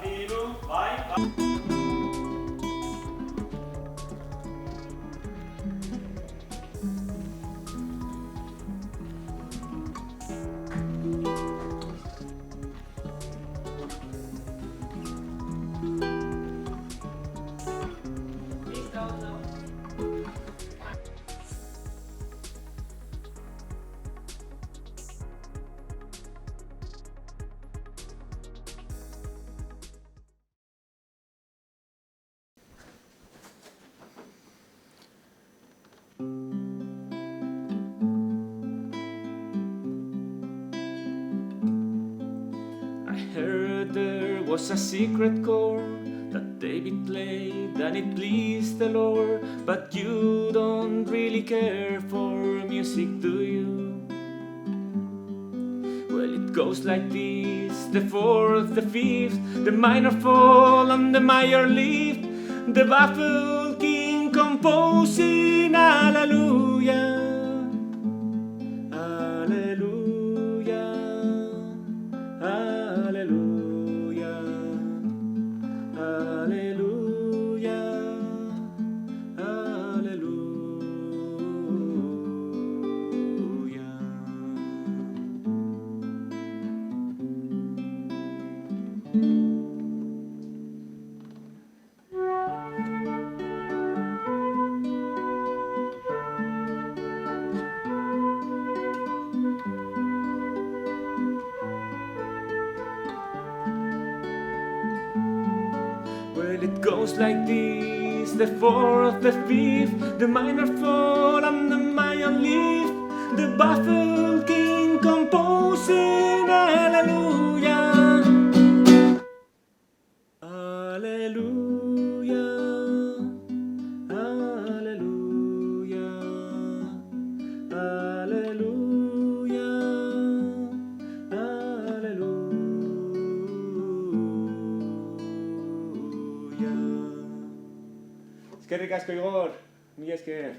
Latino, vai. I heard there was a secret chord that David played and it pleased the Lord, but you don't really care for music, do you? Well, it goes like this: the fourth, the fifth, the minor fall and the major lift, the baffled king composing hallelujah. Hallelujah, hallelujah, hallelujah, hallelujah. Well, it goes like this: the fourth, the fifth, the minor fall and the major lift, the baffled king composing hallelujah. Hallelujah, hallelujah, hallelujah, hallelujah. Eskerrik asko, Igor. Mila esker.